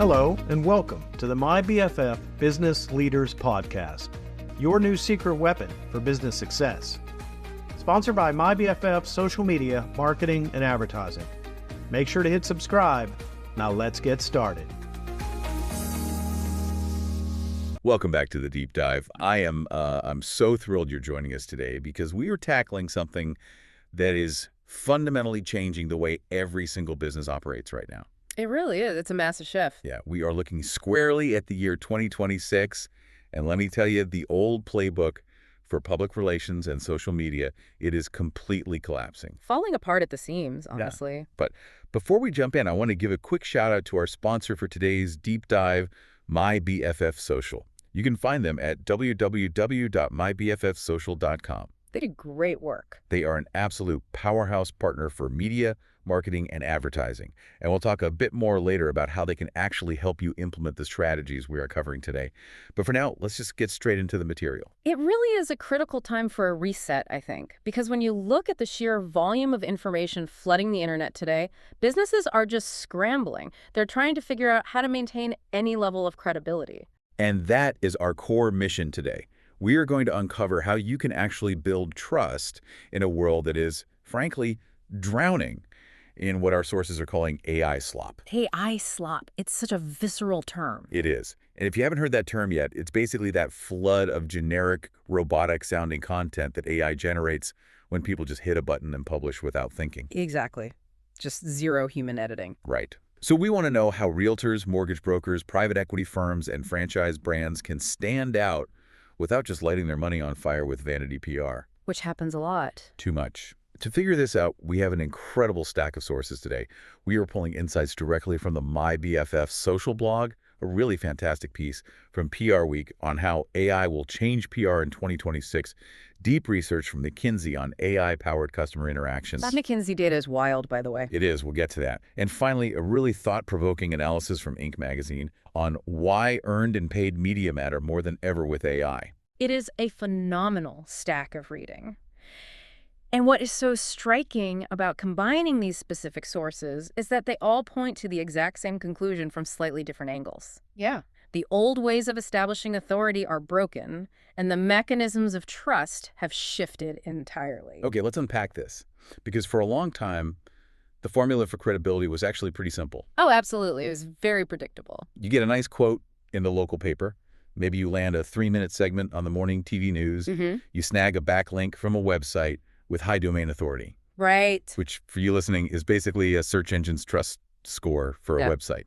Hello, and welcome to the My BFF Business Leaders Podcast, your new secret weapon for business success. Sponsored by My BFF Social Media, Marketing, and Advertising. Make sure to hit subscribe. Now let's get started. Welcome back to the Deep Dive. I'm so thrilled you're joining us today because we are tackling something that is fundamentally changing the way every single business operates right now. It really is. It's a massive shift. Yeah, we are looking squarely at the year 2026, and let me tell you, the old playbook for public relations and social media, it is completely collapsing. Falling apart at the seams, honestly. Yeah. But before we jump in, I want to give a quick shout out to our sponsor for today's Deep Dive, My BFF Social. You can find them at www.mybffsocial.com. They do great work. They are an absolute powerhouse partner for media, marketing, and advertising. And we'll talk a bit more later about how they can actually help you implement the strategies we are covering today. But for now, let's just get straight into the material. It really is a critical time for a reset, I think, because when you look at the sheer volume of information flooding the internet today, businesses are just scrambling. They're trying to figure out how to maintain any level of credibility. And that is our core mission today. We are going to uncover how you can actually build trust in a world that is, frankly, drowning in what our sources are calling AI slop. AI slop. It's such a visceral term. It is. And if you haven't heard that term yet, it's basically that flood of generic, robotic-sounding content that AI generates when people just hit a button and publish without thinking. Exactly. Just zero human editing. Right. So we want to know how realtors, mortgage brokers, private equity firms, and franchise brands can stand out without just lighting their money on fire with vanity PR. Which happens a lot. Too much. To figure this out, we have an incredible stack of sources today. We are pulling insights directly from the My BFF social blog, a really fantastic piece from PR Week on how AI will change PR in 2026, deep research from McKinsey on AI-powered customer interactions. That McKinsey data is wild, by the way. It is. We'll get to that. And finally, a really thought-provoking analysis from Inc. magazine on why earned and paid media matter more than ever with AI. It is a phenomenal stack of reading. And what is so striking about combining these specific sources is that they all point to the exact same conclusion from slightly different angles. Yeah. The old ways of establishing authority are broken, and the mechanisms of trust have shifted entirely. Okay, let's unpack this. Because for a long time, the formula for credibility was actually pretty simple. Oh, absolutely. It was very predictable. You get a nice quote in the local paper. Maybe you land a 3-minute segment on the morning TV news. You snag a backlink from a website with high domain authority. Right. Which, for you listening, is basically a search engine's trust score for a website.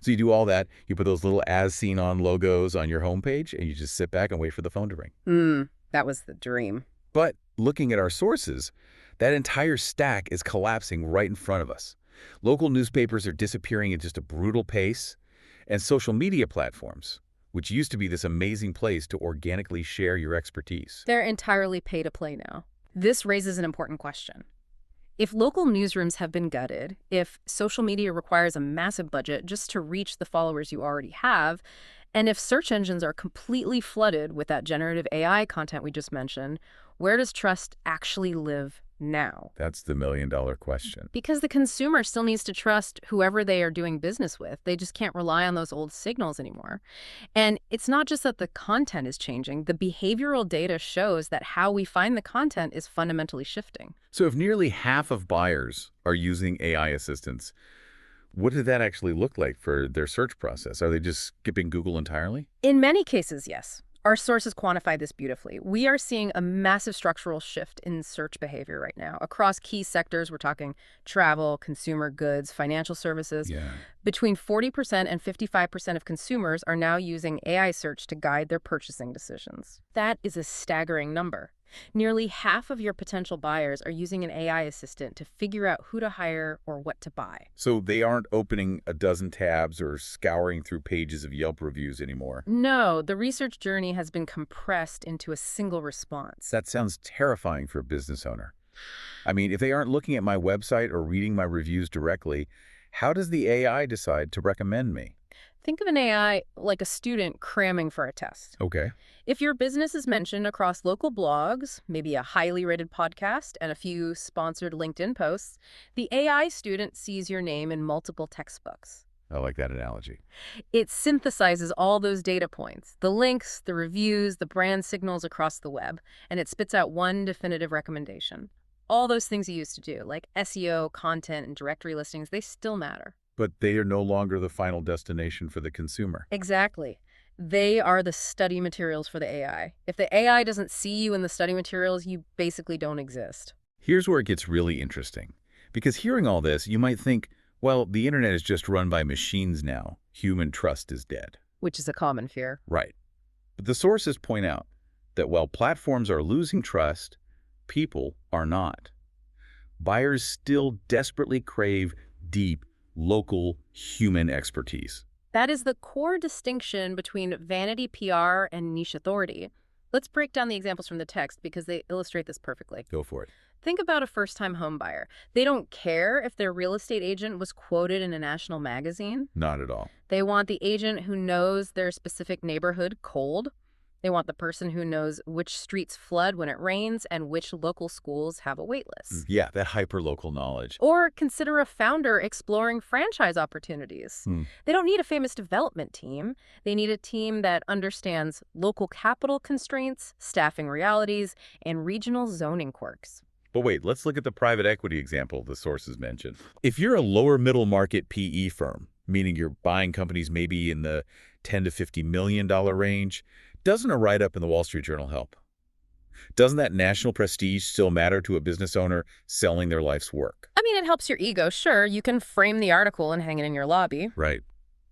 So you do all that, you put those little as seen on logos on your homepage, and you just sit back and wait for the phone to ring. That was the dream. But looking at our sources, that entire stack is collapsing right in front of us. Local newspapers are disappearing at just a brutal pace, and social media platforms, which used to be this amazing place to organically share your expertise, They're entirely pay-to-play now. This raises an important question. If local newsrooms have been gutted, if social media requires a massive budget just to reach the followers you already have, and if search engines are completely flooded with that generative AI content we just mentioned, where does trust actually live now? That's the million-dollar question. Because the consumer still needs to trust whoever they are doing business with. They just can't rely on those old signals anymore. And it's not just that the content is changing. The behavioral data shows that how we find the content is fundamentally shifting. So if nearly half of buyers are using AI assistants, what did that actually look like for their search process? Are they just skipping Google entirely? In many cases, yes. Our sources quantify this beautifully. We are seeing a massive structural shift in search behavior right now. Across key sectors, we're talking travel, consumer goods, financial services. Between 40% and 55% of consumers are now using AI search to guide their purchasing decisions. That is a staggering number. Nearly half of your potential buyers are using an AI assistant to figure out who to hire or what to buy. So they aren't opening a dozen tabs or scouring through pages of Yelp reviews anymore. No, the research journey has been compressed into a single response. That sounds terrifying for a business owner. I mean, if they aren't looking at my website or reading my reviews directly, how does the AI decide to recommend me? Think of an AI like a student cramming for a test. Okay. If your business is mentioned across local blogs, maybe a highly rated podcast, and a few sponsored LinkedIn posts, the AI student sees your name in multiple textbooks. I like that analogy. It synthesizes all those data points, the links, the reviews, the brand signals across the web, and it spits out one definitive recommendation. All those things you used to do, like SEO, content, and directory listings, they still matter. But they are no longer the final destination for the consumer. Exactly. They are the study materials for the AI. If the AI doesn't see you in the study materials, you basically don't exist. Here's where it gets really interesting. Because hearing all this, you might think, well, the internet is just run by machines now. Human trust is dead. Which is a common fear. Right. But the sources point out that while platforms are losing trust, people are not. Buyers still desperately crave deep, local, human expertise. That is the core distinction between vanity PR and niche authority. Let's break down the examples from the text because they illustrate this perfectly. Go for it. Think about a first-time home buyer. They don't care if their real estate agent was quoted in a national magazine. Not at all. They want the agent who knows their specific neighborhood cold. They want the person who knows which streets flood when it rains and which local schools have a wait list. Yeah, that hyper-local knowledge. Or consider a founder exploring franchise opportunities. They don't need a famous development team. They need a team that understands local capital constraints, staffing realities, and regional zoning quirks. But wait, let's look at the private equity example the sources mentioned. If you're a lower middle market PE firm, meaning you're buying companies maybe in the $10 to $50 million range, doesn't a write-up in the Wall Street Journal help? Doesn't that national prestige still matter to a business owner selling their life's work? I mean, it helps your ego, sure. You can frame the article and hang it in your lobby. Right.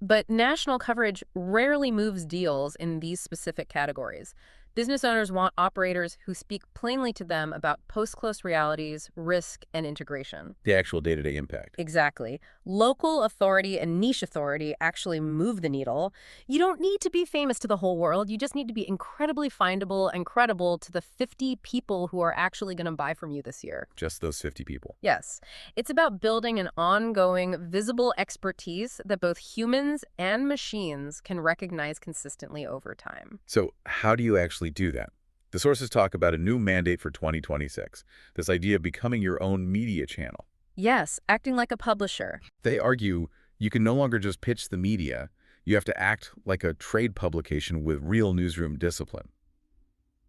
But national coverage rarely moves deals in these specific categories. Business owners want operators who speak plainly to them about post-close realities, risk, and integration. The actual day-to-day impact. Exactly. Local authority and niche authority actually move the needle. You don't need to be famous to the whole world. You just need to be incredibly findable and credible to the 50 people who are actually going to buy from you this year. Just those 50 people. Yes. It's about building an ongoing, visible expertise that both humans and machines can recognize consistently over time. So how do you actually do that? The sources talk about a new mandate for 2026, this idea of becoming your own media channel. Yes, acting like a publisher. They argue you can no longer just pitch the media, you have to act like a trade publication with real newsroom discipline.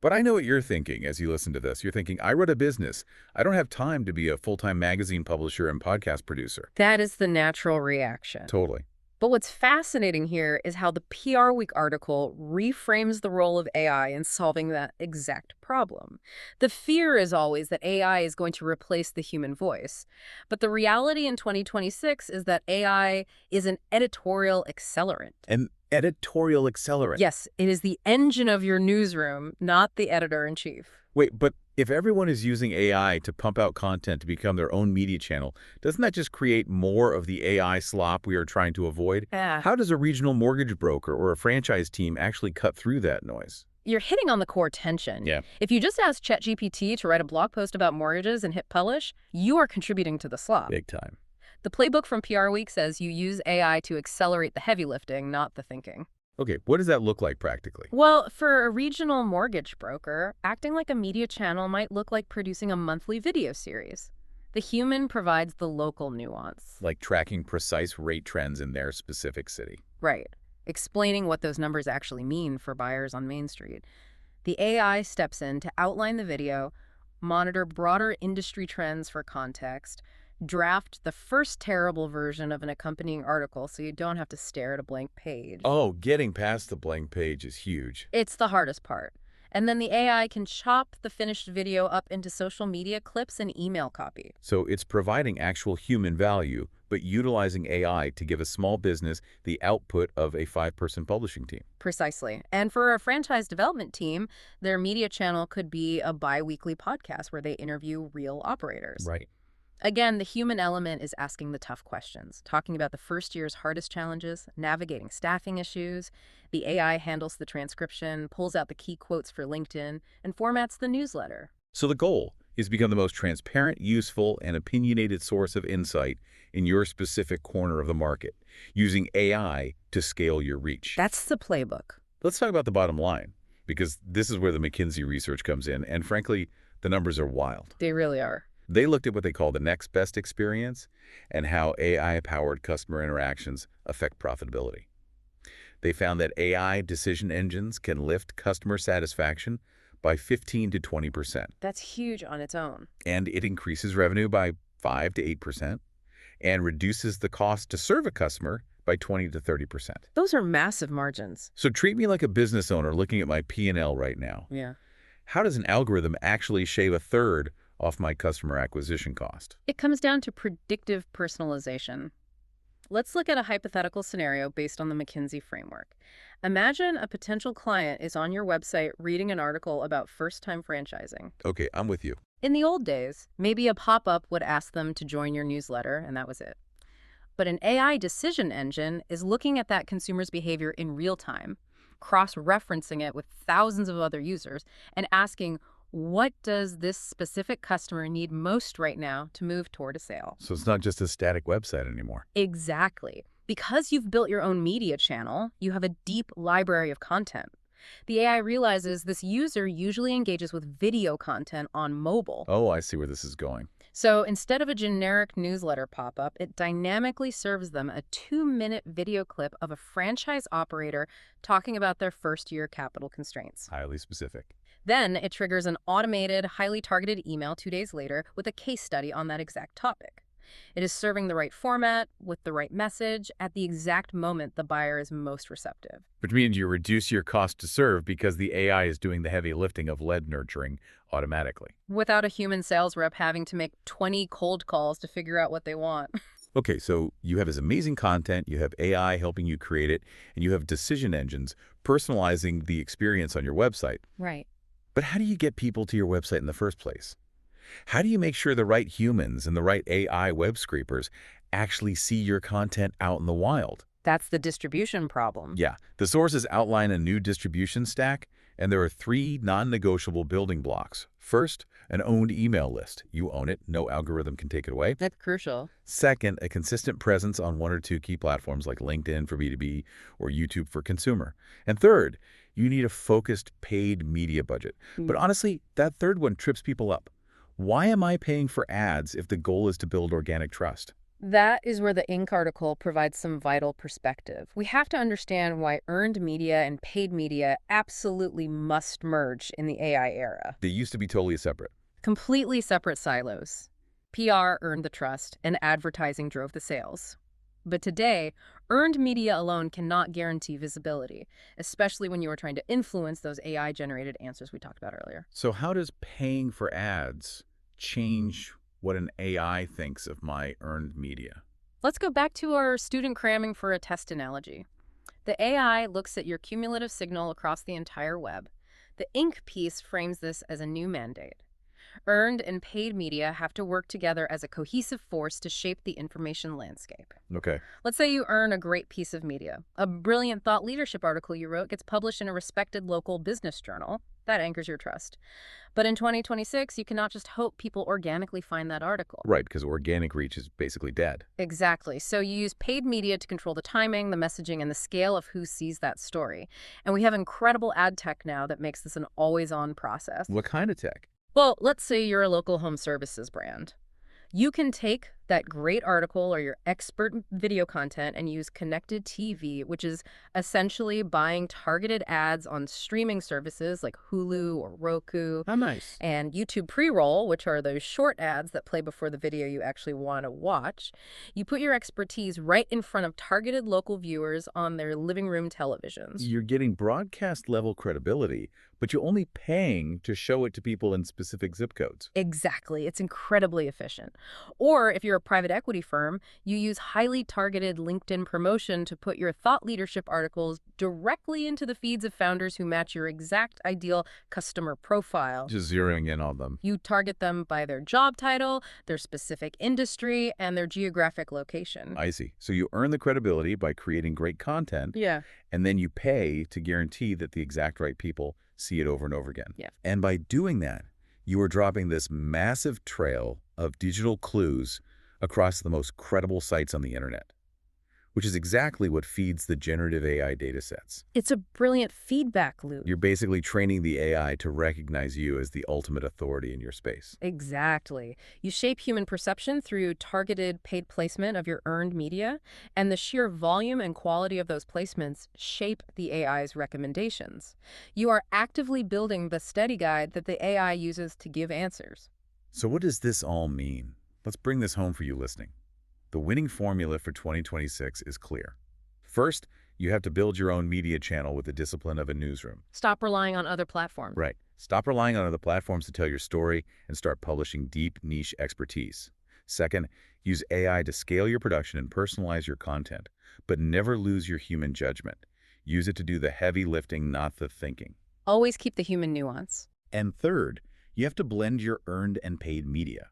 But I know what you're thinking as you listen to this. You're thinking, I run a business. I don't have time to be a full-time magazine publisher and podcast producer. That is the natural reaction. Totally. But what's fascinating here is how the PR Week article reframes the role of AI in solving that exact problem. The fear is always that AI is going to replace the human voice. But the reality in 2026 is that AI is an editorial accelerant. An editorial accelerant? Yes, it is the engine of your newsroom, not the editor-in-chief. Wait, but if everyone is using AI to pump out content to become their own media channel, doesn't that just create more of the AI slop we are trying to avoid? How does a regional mortgage broker or a franchise team actually cut through that noise? You're hitting on the core tension. Yeah. If you just ask ChatGPT to write a blog post about mortgages and hit publish, you are contributing to the slop. Big time. The playbook from PR Week says you use AI to accelerate the heavy lifting, not the thinking. Okay, what does that look like practically? Well, for a regional mortgage broker, acting like a media channel might look like producing a monthly video series. The human provides the local nuance. Like tracking precise rate trends in their specific city. Right. Explaining what those numbers actually mean for buyers on Main Street. The AI steps in to outline the video, monitor broader industry trends for context, draft the first terrible version of an accompanying article so you don't have to stare at a blank page. Oh, getting past the blank page is huge. It's the hardest part. And then the AI can chop the finished video up into social media clips and email copy. So it's providing actual human value, but utilizing AI to give a small business the output of a 5-person publishing team. Precisely. And for a franchise development team, their media channel could be a bi-weekly podcast where they interview real operators. Right. Again, the human element is asking the tough questions, talking about the first year's hardest challenges, navigating staffing issues. The AI handles the transcription, pulls out the key quotes for LinkedIn, and formats the newsletter. So the goal is to become the most transparent, useful, and opinionated source of insight in your specific corner of the market, using AI to scale your reach. That's the playbook. Let's talk about the bottom line, because this is where the McKinsey research comes in, and frankly, the numbers are wild. They really are. They looked at what they call the next best experience and how AI-powered customer interactions affect profitability. They found that AI decision engines can lift customer satisfaction by 15 to 20%, That's huge on its own. and it increases revenue by 5 to 8% and reduces the cost to serve a customer by 20 to 30%. Those are massive margins. So treat me like a business owner looking at my P&L right now. Yeah. How does an algorithm actually shave a third off my customer acquisition cost? It comes down to predictive personalization. Let's look at a hypothetical scenario based on the McKinsey framework. Imagine a potential client is on your website reading an article about first-time franchising. Okay, I'm with you. In the old days, maybe a pop-up would ask them to join your newsletter, and that was it. But an AI decision engine is looking at that consumer's behavior in real time, cross-referencing it with thousands of other users, and asking, what does this specific customer need most right now to move toward a sale? So it's not just a static website anymore. Exactly. Because you've built your own media channel, you have a deep library of content. The AI realizes this user usually engages with video content on mobile. Oh, I see where this is going. So instead of a generic newsletter pop-up, it dynamically serves them a 2-minute video clip of a franchise operator talking about their first-year capital constraints. Highly specific. Then it triggers an automated, highly targeted email 2 days later with a case study on that exact topic. It is serving the right format with the right message at the exact moment the buyer is most receptive. Which means you reduce your cost to serve because the AI is doing the heavy lifting of lead nurturing automatically. Without a human sales rep having to make 20 cold calls to figure out what they want. Okay, so you have this amazing content, you have AI helping you create it, and you have decision engines personalizing the experience on your website. Right. But how do you get people to your website in the first place? How do you make sure the right humans and the right AI web scrapers actually see your content out in the wild? That's the distribution problem. Yeah, the sources outline a new distribution stack, and there are 3 non-negotiable building blocks. First, an owned email list. You own it, no algorithm can take it away. That's crucial. Second, a consistent presence on 1 or 2 key platforms like LinkedIn for B2B or YouTube for consumer. And third, you need a focused paid media budget. But honestly, that third one trips people up. Why am I paying for ads if the goal is to build organic trust? That is where the Inc. article provides some vital perspective. We have to understand why earned media and paid media absolutely must merge in the AI era. They used to be totally separate. Completely separate silos. PR earned the trust, and advertising drove the sales. But today, earned media alone cannot guarantee visibility, especially when you are trying to influence those AI-generated answers we talked about earlier. So how does paying for ads change what an AI thinks of my earned media? Let's go back to our student cramming for a test analogy. The AI looks at your cumulative signal across the entire web. The Inc. piece frames this as a new mandate. Earned and paid media have to work together as a cohesive force to shape the information landscape. Okay. Let's say you earn a great piece of media. A brilliant thought leadership article you wrote gets published in a respected local business journal. That anchors your trust. But in 2026, you cannot just hope people organically find that article. Right, because organic reach is basically dead. Exactly. So you use paid media to control the timing, the messaging, and the scale of who sees that story. And we have incredible ad tech now that makes this an always-on process. What kind of tech? Well, let's say you're a local home services brand. You can take that great article or your expert video content and use connected TV, which is essentially buying targeted ads on streaming services like Hulu or Roku. How nice. And YouTube pre-roll, which are those short ads that play before the video you actually want to watch. You put your expertise right in front of targeted local viewers on their living room televisions. You're getting broadcast level credibility, but you're only paying to show it to people in specific zip codes. Exactly. It's incredibly efficient. Or if you're a private equity firm, you use highly targeted LinkedIn promotion to put your thought leadership articles directly into the feeds of founders who match your exact ideal customer profile. Just zeroing in on them. You target them by their job title, their specific industry, and their geographic location. I see. So you earn the credibility by creating great content, Yeah. and then you pay to guarantee that the exact right people see it over and over again. Yeah. And by doing that, you are dropping this massive trail of digital clues across the most credible sites on the internet. which is exactly what feeds the generative AI datasets. It's a brilliant feedback loop. You're basically training the AI to recognize you as the ultimate authority in your space. Exactly. You shape human perception through targeted paid placement of your earned media, and the sheer volume and quality of those placements shape the AI's recommendations. You are actively building the study guide that the AI uses to give answers. So what does this all mean? Let's bring this home for you listening. The winning formula for 2026 is clear. First, you have to build your own media channel with the discipline of a newsroom. Stop relying on other platforms. Right. Stop relying on other platforms to tell your story and start publishing deep niche expertise. Second, use AI to scale your production and personalize your content, but never lose your human judgment. Use it to do the heavy lifting, not the thinking. Always keep the human nuance. And third, you have to blend your earned and paid media.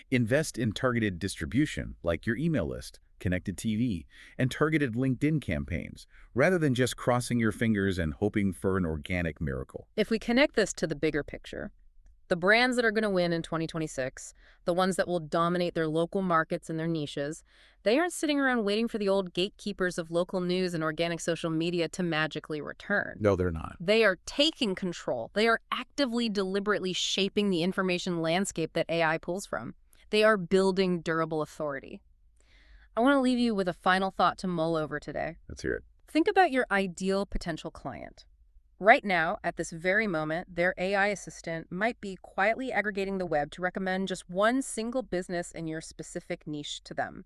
Invest in targeted distribution, like your email list, connected TV, and targeted LinkedIn campaigns, rather than just crossing your fingers and hoping for an organic miracle. If we connect this to the bigger picture, the brands that are going to win in 2026, the ones that will dominate their local markets and their niches, they aren't sitting around waiting for the old gatekeepers of local news and organic social media to magically return. No, they're not. They are taking control. They are actively, deliberately shaping the information landscape that AI pulls from. They are building durable authority. I want to leave you with a final thought to mull over today. Let's hear it. Think about your ideal potential client. Right now, at this very moment, their AI assistant might be quietly aggregating the web to recommend just one single business in your specific niche to them.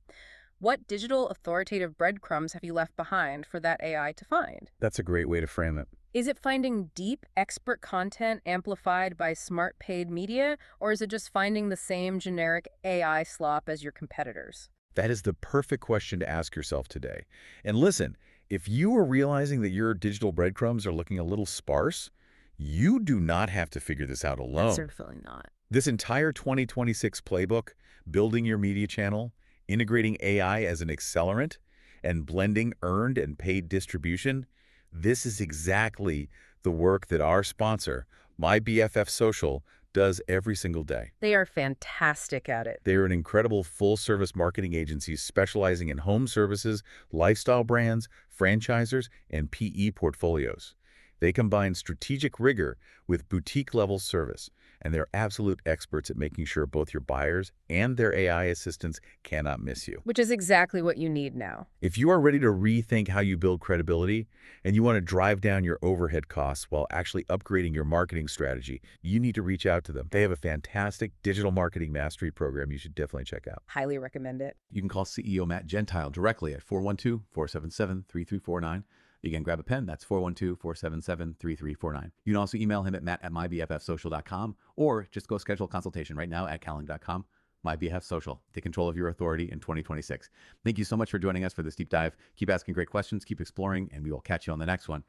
What digital authoritative breadcrumbs have you left behind for that AI to find? That's a great way to frame it. Is it finding deep, expert content amplified by smart paid media, or is it just finding the same generic AI slop as your competitors? That is the perfect question to ask yourself today. And listen, if you are realizing that your digital breadcrumbs are looking a little sparse, you do not have to figure this out alone. Certainly not. This entire 2026 playbook, building your media channel, integrating AI as an accelerant, and blending earned and paid distribution, this is exactly the work that our sponsor, My BFF Social, does every single day. They are fantastic at it. They are an incredible full-service marketing agency specializing in home services, lifestyle brands, franchisers, and PE portfolios. They combine strategic rigor with boutique-level service, and they're absolute experts at making sure both your buyers and their AI assistants cannot miss you. Which is exactly what you need now. If you are ready to rethink how you build credibility and you want to drive down your overhead costs while actually upgrading your marketing strategy, you need to reach out to them. They have a fantastic digital marketing mastery program you should definitely check out. Highly recommend it. You can call CEO Matt Gentile directly at 412-477-3349. You can grab a pen. That's 412-477-3349. You can also email him at matt@mybffsocial.com or just go schedule a consultation right now at calling.com. MyBFF Social. Take control of your authority in 2026. Thank you so much for joining us for this deep dive. Keep asking great questions, keep exploring, and we will catch you on the next one.